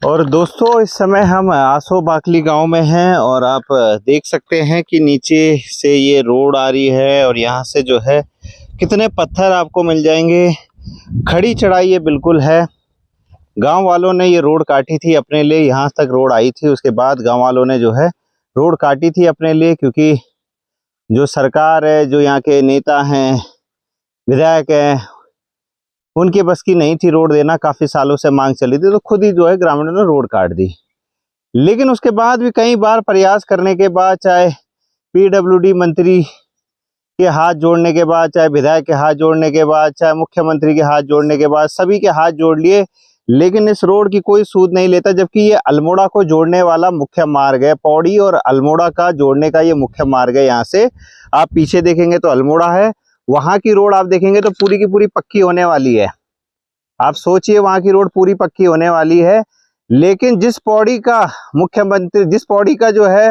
और दोस्तों इस समय हम आसो बाकली गांव में हैं और आप देख सकते हैं कि नीचे से ये रोड आ रही है और यहाँ से जो है कितने पत्थर आपको मिल जाएंगे। खड़ी चढ़ाई ये बिल्कुल है। गांव वालों ने ये रोड काटी थी अपने लिए, यहाँ तक रोड आई थी, उसके बाद गांव वालों ने जो है रोड काटी थी अपने लिए, क्योंकि जो सरकार है, जो यहाँ के नेता हैं, विधायक हैं, उनके बस की नहीं थी रोड देना। काफ़ी सालों से मांग चली थी, तो खुद ही जो है ग्रामीणों ने रोड काट दी। लेकिन उसके बाद भी कई बार प्रयास करने के बाद, चाहे पीडब्ल्यूडी मंत्री के हाथ जोड़ने के बाद, चाहे विधायक के हाथ जोड़ने के बाद, चाहे मुख्यमंत्री के हाथ जोड़ने के बाद, सभी के हाथ जोड़ लिए, लेकिन इस रोड की कोई सूद नहीं लेता। जबकि ये अल्मोड़ा को जोड़ने वाला मुख्य मार्ग है, पौड़ी और अल्मोड़ा का जोड़ने का ये मुख्य मार्ग है। यहाँ से आप पीछे देखेंगे तो अल्मोड़ा है, वहां की रोड आप देखेंगे तो पूरी की पूरी पक्की होने वाली है। आप सोचिए वहां की रोड पूरी पक्की होने वाली है, लेकिन जिस पौड़ी का मुख्यमंत्री, जिस पौड़ी का जो है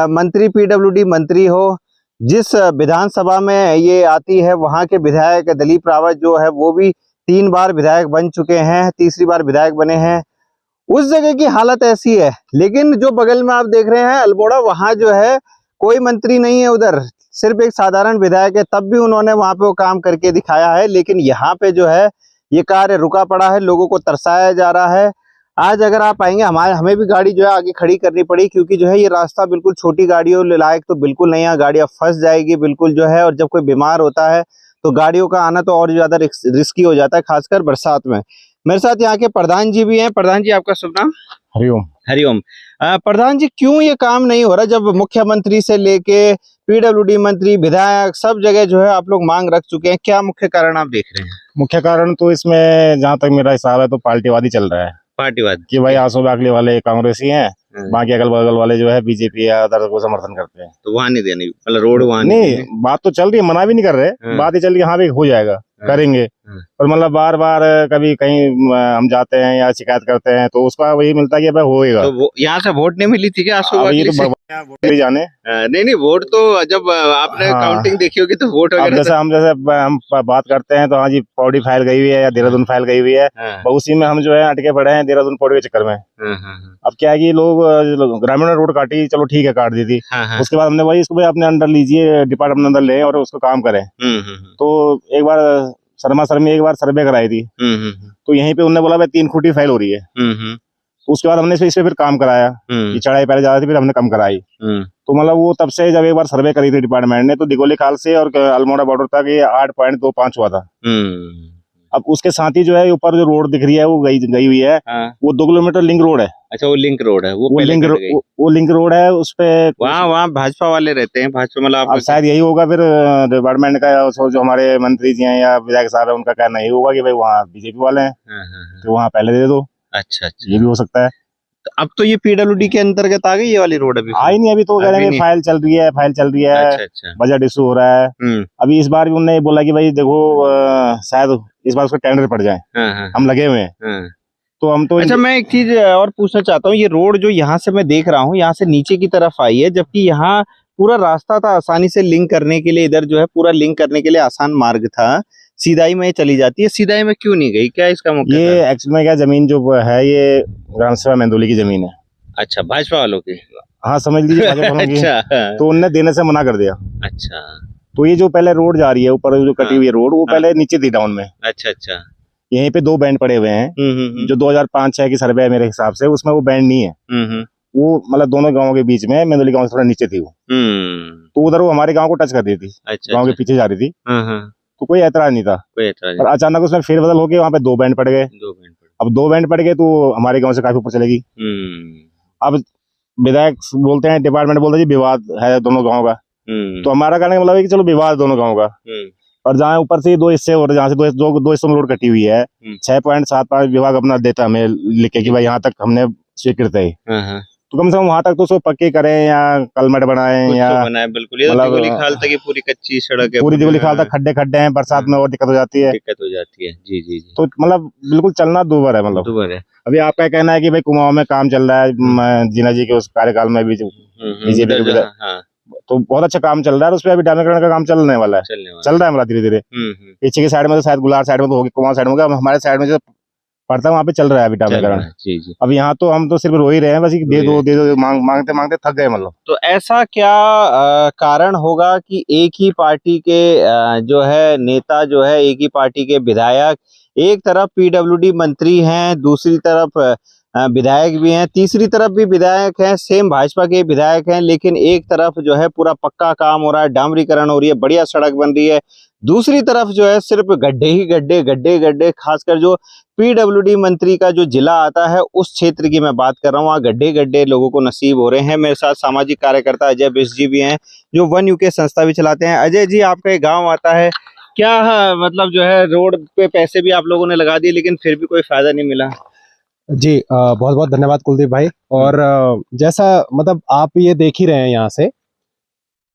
मंत्री, पीडब्ल्यूडी मंत्री हो, जिस विधानसभा में ये आती है, वहां के विधायक दिलीप रावत जो है वो भी 3 बार विधायक बन चुके हैं, तीसरी बार विधायक बने हैं। उस जगह की हालत ऐसी है। लेकिन जो बगल में आप देख रहे हैं अल्मोड़ा, वहां जो है कोई मंत्री नहीं है, उधर सिर्फ एक साधारण विधायक है, तब भी उन्होंने वहां पे वो काम करके दिखाया है। लेकिन यहाँ पे जो है ये कार्य रुका पड़ा है, लोगों को तरसाया जा रहा है। आज अगर आप आएंगे, हमें भी गाड़ी जो है आगे खड़ी करनी पड़ी, क्योंकि जो है ये रास्ता बिल्कुल छोटी गाड़ियों लायक तो बिल्कुल नहीं है। गाड़ियां फंस जाएगी बिल्कुल जो है, और जब कोई बीमार होता है तो गाड़ियों का आना तो और ज्यादा रिस्की हो जाता है, खासकर बरसात में। मेरे साथ यहाँ के प्रधान जी भी हैं। प्रधान जी, आपका शुभ नाम? हरिओम। हरिओम। प्रधान जी, क्यों ये काम नहीं हो रहा, जब मुख्यमंत्री से लेके पीडब्ल्यूडी मंत्री, विधायक, सब जगह जो है आप लोग मांग रख चुके हैं? क्या मुख्य कारण आप देख रहे हैं? मुख्य कारण तो इसमें जहाँ तक मेरा हिसाब है तो पार्टीवादी चल रहा है। पार्टीवाद कि भाई आसो बाकली वाले कांग्रेसी हैं, बाकी अगल बगल वाले जो है बीजेपी या अदर को समर्थन करते हैं। तो वहां नहीं देनी, मतलब रोड वहां नहीं, बात तो चल रही है, मना भी नहीं कर रहे, बात ही चल रही है, हाँ भी हो जाएगा, करेंगे। और मतलब बार बार कभी कहीं हम जाते हैं या शिकायत करते हैं तो उसका वही मिलता है कि भाई होएगा। तो यहाँ से वोट नहीं मिली थी क्या आसो अब ये बाकली तो से? वोट भी जाने। नहीं, वोट तो जब आपने काउंटिंग देखी होगी तो वोट अब वगैरह जैसे हम बात करते हैं तो हाँ जी, पौड़ी फाइल गई हुई है या देहरादून फाइल गई हुई है, उसी में हम जो है अटके पड़े हैं देहरादून पौड़ी के चक्कर में। अब क्या है कि लोग ग्रामीण रोड काटी, चलो ठीक है, काट दी थी। उसके बाद हमने वही इसको अपने अंडर लीजिए, डिपार्टमेंट अंदर ले और उसको काम करें। तो एक बार शर्मा सर में एक बार सर्वे कराई थी, तो यहीं पे उन्होंने बोला भाई 3 फुट ही फाइल हो रही है। तो उसके बाद हमने इस पे फिर काम कराया, ये चढ़ाई पहले ज्यादा थी, फिर हमने कम कराई। तो मतलब वो तब से जब एक बार सर्वे करी थी डिपार्टमेंट ने, तो दिगोली खाल से और अल्मोड़ा बॉर्डर तक ये 8.25 हुआ था। अब उसके साथ ही जो है ऊपर जो रोड दिख रही है वो गई हुई है, वो 2 किलोमीटर लिंक रोड है। अच्छा, वो लिंक रोड है, वो लिंक रोड है। उस पे वहाँ भाजपा वाले रहते हैं, भाजपा मतलब अब शायद यही होगा फिर डिपार्टमेंट का, जो हमारे मंत्री जी हैं या विधायक साहब है, उनका कहना यही होगा कि भाई वहाँ बीजेपी वाले हैं, तो वहाँ पहले दे दो। अच्छा, ये भी हो सकता है। तो अब तो ये पीडब्ल्यूडी के अंतर्गत आ गई ये वाली रोड? अभी आई नहीं, अभी तो कह रहे हैं फाइल चल रही है, अच्छा। बजट इशू हो रहा है। अभी इस बार भी उन्होंने बोला कि भाई देखो शायद इस बार उसका टेंडर पड़ जाए, हम लगे हुए हैं। तो हम तो अच्छा, मैं एक चीज और पूछना चाहता हूँ, ये रोड जो यहाँ से मैं देख रहा हूँ, यहाँ से नीचे की तरफ आई है, जबकि यहाँ पूरा रास्ता था आसानी से लिंक करने के लिए, इधर जो है पूरा लिंक करने के लिए आसान मार्ग था, सीधाई में चली जाती है, सीधाई में क्यों नहीं गई? क्या इसका मुख्य? ये एक्चुअल में क्या, जमीन जो है ये ग्राम सभा मेंदोली की जमीन है। अच्छा, भाजपा वालों की? हाँ, समझ लीजिए भाजपा वालों की। अच्छा। तो उनने देने से मना कर दिया। अच्छा। तो ये जो पहले रोड जा रही है ऊपर, जो कटी हुई रोड, वो पहले नीचे थी डाउन में। अच्छा। यहीं पे 2 बैंड पड़े हुए हैं, जो 2005-6 की सर्वे है मेरे हिसाब से, उसमें वो बैंड नहीं है। वो मतलब दोनों गांवों के बीच में, मेंदोली गांव से थोड़ा नीचे थी वो। तो उधर वो हमारे गांव को टच कर रही थी, गांव के पीछे जा रही थी। तो कोई एतराज नहीं था। और अचानक उसमें फेरबदल होके वहाँ पे 2 बैंड पड़ गए। अब 2 बैंड पड़ गए तो हमारे गाँव से काफी ऊपर चलेगी। अब विधायक बोलते हैं, डिपार्टमेंट बोलते हैं जी विवाद है दोनों गाँव का। तो हमारा कहने का मतलब है कि चलो विवाद दोनों गाँव का, और जहाँ ऊपर से 2 हिस्से और जहाँ से दो हिस्सों में रोड कटी हुई है, 6.75 विभाग अपना देता हमें लिख के कि भाई यहाँ तक हमने स्वीकृत है। तो कम से कम वहाँ तक तो उसको पक्के करें या कलमट बनाएं या बनाए। बिल्कुल, ये मतलब दिगोली खाल तक की पूरी कच्ची सड़क है, पूरी दिगोली खाल तक खड्डे हैं, बरसात में और दिक्कत हो जाती है। जी। तो मतलब बिल्कुल चलना दूभर है, मतलब अभी आपका कहना है कि भाई कुमाऊं में काम चल रहा है, जीना जी के उस कार्यकाल में भी बीजेपी के, तो बहुत अच्छा काम चल रहा है, उस पर अभी डामरीकरण का काम चलने वाला है, चल रहा है मतलब धीरे धीरे। पीछे की साइड में तो शायद गुलार साइड में तो होगी, कुमाऊं साइड में होगा, हमारे साइड में जो पड़ता है वहाँ पे चल रहा है अभी डामरीकरण। जी जी। अब यहाँ तो हम तो सिर्फ रो ही रहे हैं, बस दे दो दे दो, मांगते मांगते थक गए मतलब। तो ऐसा क्या कारण होगा कि एक ही पार्टी के जो है नेता, जो है एक ही पार्टी के विधायक, एक तरफ पीडब्ल्यूडी मंत्री हैं, दूसरी तरफ विधायक भी हैं, तीसरी तरफ भी विधायक हैं, सेम भाजपा के विधायक हैं, लेकिन एक तरफ जो है पूरा पक्का काम हो रहा है, डामरीकरण हो रही है, बढ़िया सड़क बन रही है, दूसरी तरफ जो है सिर्फ गड्ढे ही गड्ढे, गड्ढे गड्ढे। खासकर जो पीडब्ल्यूडी मंत्री का जो जिला आता है उस क्षेत्र की मैं बात कर रहा हूँ, वहाँ गड्ढे गड्ढे लोगों को नसीब हो रहे हैं। मेरे साथ सामाजिक कार्यकर्ता अजय बिष्ट जी भी हैं, जो वन यूके संस्था भी चलाते हैं। अजय जी, आपका एक गाँव आता है, क्या मतलब जो है रोड पे पैसे भी आप लोगों ने लगा दिए लेकिन फिर भी कोई फायदा नहीं मिला? जी बहुत बहुत धन्यवाद कुलदीप भाई। और जैसा मतलब आप ये देख ही रहे हैं यहाँ से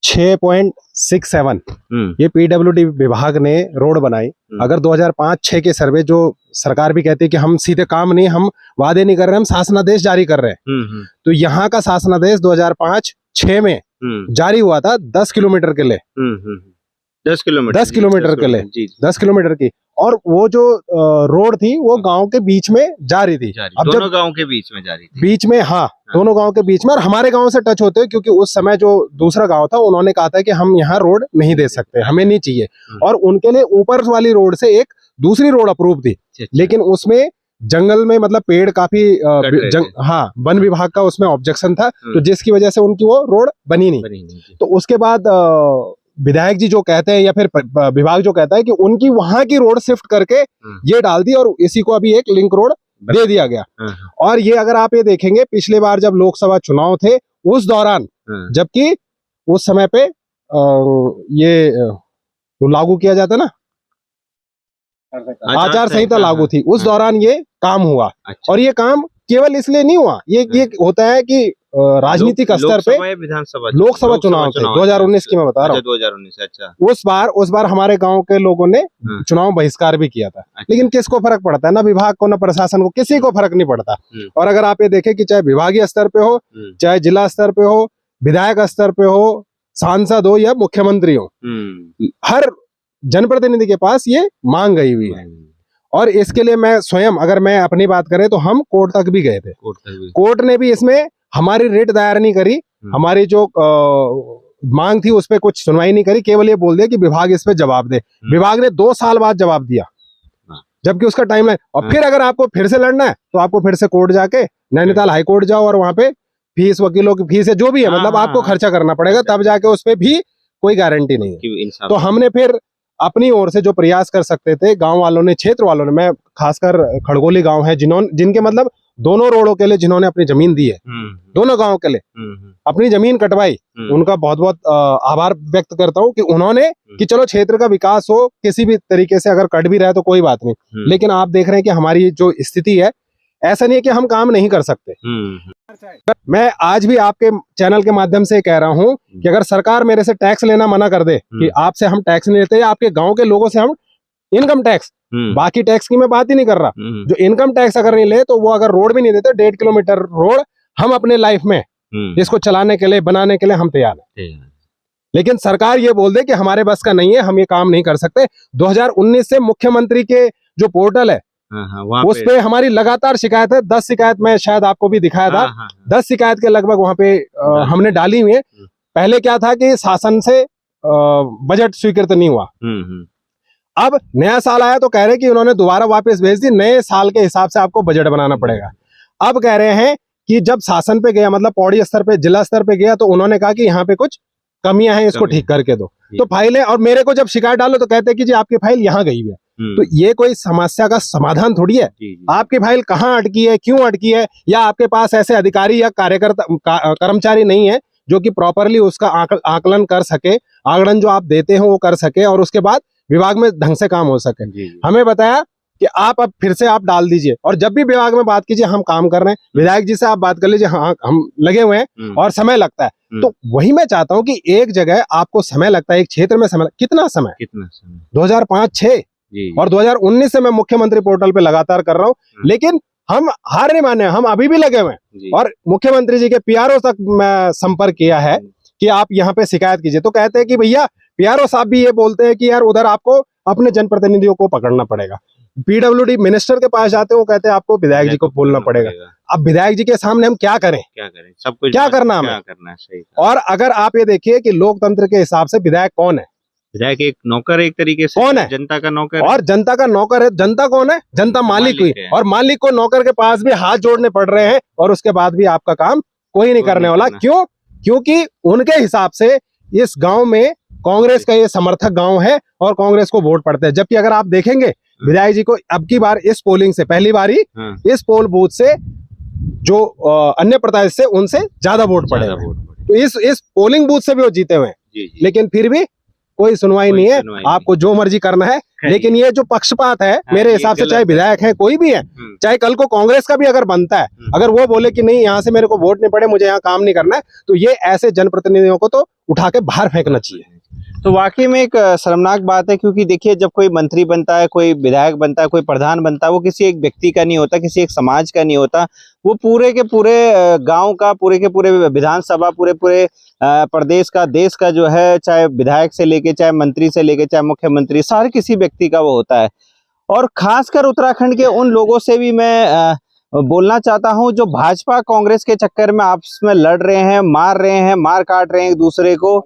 6.67 ये पीडब्ल्यूडी विभाग ने रोड बनाई। अगर 2005-6 के सर्वे, जो सरकार भी कहती है कि हम सीधे काम नहीं, हम वादे नहीं कर रहे, हम शासनादेश जारी कर रहे हैं, तो यहाँ का शासनादेश 2005-6 में जारी हुआ था 10 किलोमीटर के लिए, 10 किलोमीटर, 10 किलोमीटर के लिए, 10 किलोमीटर की। और वो जो रोड थी वो गांव के बीच में जा रही थी। अब दोनों गांव के बीच में जा रही थी, बीच में, हाँ, दोनों गांव के बीच में, और हमारे गांव से टच होते हैं, क्योंकि उस समय जो दूसरा गांव था उन्होंने कहा था कि हम यहाँ रोड नहीं दे सकते, हमें नहीं चाहिए, और उनके लिए ऊपर वाली रोड से एक दूसरी रोड अप्रूव थी, लेकिन उसमें जंगल में मतलब पेड़ काफी हाँ, वन विभाग का उसमें ऑब्जेक्शन था, तो जिसकी वजह से उनकी वो रोड बनी नहीं। तो उसके बाद विधायक जी जो कहते हैं या फिर विभाग जो कहता है कि उनकी वहां की रोड शिफ्ट करके ये डाल दी, और इसी को अभी एक लिंक रोड दे दिया गया। और ये अगर आप ये देखेंगे, पिछले बार जब लोकसभा चुनाव थे उस दौरान, जबकि उस समय पे ये लागू किया जाता ना, आचार संहिता लागू थी, उस दौरान ये काम हुआ। और ये काम केवल इसलिए नहीं हुआ, ये होता है कि राजनीतिक स्तर पे लोकसभा चुनाव थे 2019 की मैं बता रहा हूँ, 2019। अच्छा, उस बार हमारे गांव के लोगों ने चुनाव बहिष्कार भी किया था। लेकिन किसको फर्क पड़ता है? ना विभाग को, ना प्रशासन को, किसी को फर्क नहीं पड़ता। और अगर आप ये देखें कि चाहे विभागीय स्तर पे हो, चाहे जिला स्तर पे हो, विधायक स्तर पे हो, सांसद हो या मुख्यमंत्री हो, हर जनप्रतिनिधि के पास ये मांग गई हुई है। और इसके लिए मैं स्वयं, अगर मैं अपनी बात करें तो हम कोर्ट तक भी गए थे। कोर्ट ने भी इसमें हमारी रिट दायर नहीं करी, हमारी जो मांग थी उस पर कुछ सुनवाई नहीं करी, केवल ये बोल दिया कि विभाग इस पे जवाब दे। विभाग ने 2 साल बाद जवाब दिया, जबकि उसका टाइमलाइन। और फिर अगर आपको फिर से लड़ना है तो आपको फिर से कोर्ट जाके नैनीताल हाई कोर्ट जाओ, और वहां पे फीस, वकीलों की फीस है, जो भी है, मतलब आपको खर्चा करना पड़ेगा, तब जाके उस पर भी कोई गारंटी नहीं है। तो हमने फिर अपनी ओर से जो प्रयास कर सकते थे, गांव वालों ने, क्षेत्र वालों ने, मैं खासकर खड़गोली गांव है जिनके मतलब दोनों रोडों के लिए जिन्होंने अपनी जमीन दी है, दोनों गांव के लिए अपनी जमीन कटवाई, उनका बहुत बहुत आभार व्यक्त करता हूं कि उन्होंने, कि चलो क्षेत्र का विकास हो किसी भी तरीके से, अगर कट भी रहा तो कोई बात नहीं, लेकिन आप देख रहे हैं कि हमारी जो स्थिति है, ऐसा नहीं है कि हम काम नहीं कर सकते। मैं आज भी आपके चैनल के माध्यम से कह रहा हूं कि अगर सरकार मेरे से टैक्स लेना मना कर दे कि आपसे हम टैक्स नहीं लेते, या आपके गांव के लोगों से हम इनकम टैक्स, बाकी टैक्स की मैं बात ही नहीं कर रहा, जो इनकम टैक्स अगर नहीं ले, तो वो अगर रोड भी नहीं देते, 1.5 किलोमीटर रोड हम अपने लाइफ में इसको चलाने के लिए, बनाने के लिए हम तैयार हैं। लेकिन सरकार ये बोल दे कि हमारे बस का नहीं है, हम ये काम नहीं कर सकते। 2019 से मुख्यमंत्री के जो पोर्टल है उस पे हमारी लगातार शिकायत है। 10 शिकायत मैं शायद आपको भी दिखाया था, 10 शिकायत के लगभग वहां पे हमने डाली हुई है। पहले क्या था कि शासन से बजट स्वीकृत नहीं हुआ, अब नया साल आया तो कह रहे कि उन्होंने दोबारा वापस भेज दी, नए साल के हिसाब से आपको बजट बनाना पड़ेगा। अब कह रहे हैं कि जब शासन पे गया, मतलब पौड़ी स्तर पे, जिला स्तर पे गया, तो उन्होंने कहा कि यहाँ पे कुछ कमियां हैं, इसको ठीक करके दो। तो फाइलें, और मेरे को जब शिकायत डालो तो कहते हैं कि जी आपकी फाइल यहाँ गई है। तो ये कोई समस्या का समाधान थोड़ी है। आपकी फाइल कहाँ अटकी है, क्यों अटकी है, या आपके पास ऐसे अधिकारी या कार्यकर्ता कर्मचारी नहीं है जो कि प्रॉपरली उसका आकलन कर सके, आकलन जो आप देते हो वो कर सके, और उसके बाद विभाग में ढंग से काम हो सके। हमें बताया कि आप अब फिर से आप डाल दीजिए, और जब भी विभाग में बात कीजिए हम काम कर रहे हैं, विधायक जी से आप बात कर लीजिए, हाँ हम लगे हुए हैं, और समय लगता है। तो वही मैं चाहता हूं कि एक जगह आपको समय लगता है, एक क्षेत्र में समय, कितना समय 2005-6 और 2019 से मैं मुख्यमंत्री पोर्टल पे लगातार कर रहा हूं, लेकिन हम हार नहीं माने, हम अभी भी लगे हुए हैं। और मुख्यमंत्री जी के पीआरओ तक मैं संपर्क किया है कि आप यहाँ पे शिकायत कीजिए, तो कहते हैं कि भैया पीआरओ साहब भी ये बोलते हैं कि यार उधर आपको अपने जनप्रतिनिधियों को पकड़ना पड़ेगा। पीडब्ल्यूडी मिनिस्टर के पास जाते हैं, वो कहते हैं आपको विधायक जी को बोलना पड़ेगा। अब विधायक जी के सामने हम क्या करें, सब कुछ क्या करना हमें, क्या करना है, सही। और अगर आप ये देखिए कि लोकतंत्र के हिसाब से विधायक कौन है, विधायक एक नौकर, एक तरीके से कौन है, जनता का नौकर, और जनता का नौकर है। जनता कौन है, जनता मालिक हुई, और मालिक को नौकर के पास भी हाथ जोड़ने पड़ रहे हैं, और उसके बाद भी आपका काम कोई नहीं करने वाला। क्यों? क्योंकि उनके हिसाब से इस गांव में कांग्रेस का ये समर्थक गांव है और कांग्रेस को वोट पड़ते हैं। जबकि अगर आप देखेंगे विधायक जी को अब की बार इस पोलिंग से, पहली बारी इस पोल बूथ से जो अन्य प्रत्याशी से उनसे ज्यादा वोट पड़े, तो इस पोलिंग बूथ से भी वो जीते हुए हैं, लेकिन फिर भी कोई सुनवाई नहीं है। आपको जो मर्जी करना है, लेकिन ये जो पक्षपात है मेरे हिसाब से, चाहे विधायक है कोई भी है, चाहे कल को कांग्रेस का भी अगर बनता है, अगर वो बोले कि नहीं यहाँ से मेरे को वोट नहीं पड़े, मुझे यहाँ काम नहीं करना है, तो ये ऐसे जनप्रतिनिधियों को तो उठा के बाहर फेंकना चाहिए। तो वाकई में एक शर्मनाक बात है, क्योंकि देखिए जब कोई मंत्री बनता है, कोई विधायक बनता है, कोई प्रधान बनता है, वो किसी एक व्यक्ति का नहीं होता, किसी एक समाज का नहीं होता, वो पूरे के पूरे गांव का, पूरे के पूरे विधानसभा, पूरे पूरे प्रदेश का, देश का जो है, चाहे विधायक से लेके, चाहे मंत्री से लेके, चाहे मुख्यमंत्री, सारे किसी व्यक्ति का वो होता है। और खासकर उत्तराखंड के उन लोगों से भी मैं बोलना चाहता हूं जो भाजपा कांग्रेस के चक्कर में आपस में लड़ रहे हैं, मार काट रहे हैं एक दूसरे को,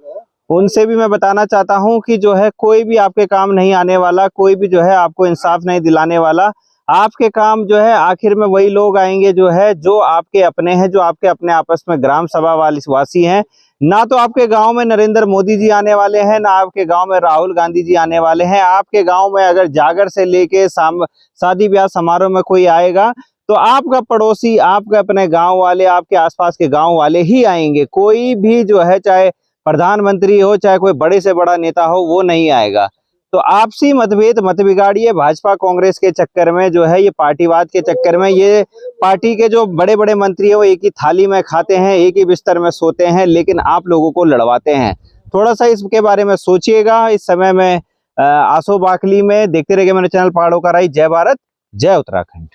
उनसे भी मैं बताना चाहता हूं कि जो है कोई भी आपके काम नहीं आने वाला, कोई भी जो है आपको इंसाफ नहीं दिलाने वाला। आपके काम जो है आखिर में वही लोग आएंगे जो है, जो आपके अपने हैं, जो आपके अपने आपस में ग्राम सभा वासी हैं। ना तो आपके गांव में नरेंद्र मोदी जी आने वाले हैं, ना आपके गांव में राहुल गांधी जी आने वाले हैं। आपके गांव में अगर जागर से लेके शादी ब्याह समारोह में कोई आएगा, तो आपका पड़ोसी, आपके अपने गांव वाले, आपके आसपास के गांव वाले ही आएंगे। कोई भी जो है, चाहे प्रधानमंत्री हो, चाहे कोई बड़े से बड़ा नेता हो, वो नहीं आएगा। तो आपसी मतभेद मत बिगाड़िए भाजपा कांग्रेस के चक्कर में, जो है ये पार्टीवाद के चक्कर में। ये पार्टी के जो बड़े बड़े मंत्री है वो एक ही थाली में खाते हैं, एक ही बिस्तर में सोते हैं, लेकिन आप लोगों को लड़वाते हैं। थोड़ा सा इसके बारे में सोचिएगा। इस समय में आसो बाकली में देखते रहिए मेरे चैनल पहाड़ों का राज। जय भारत, जय उत्तराखंड।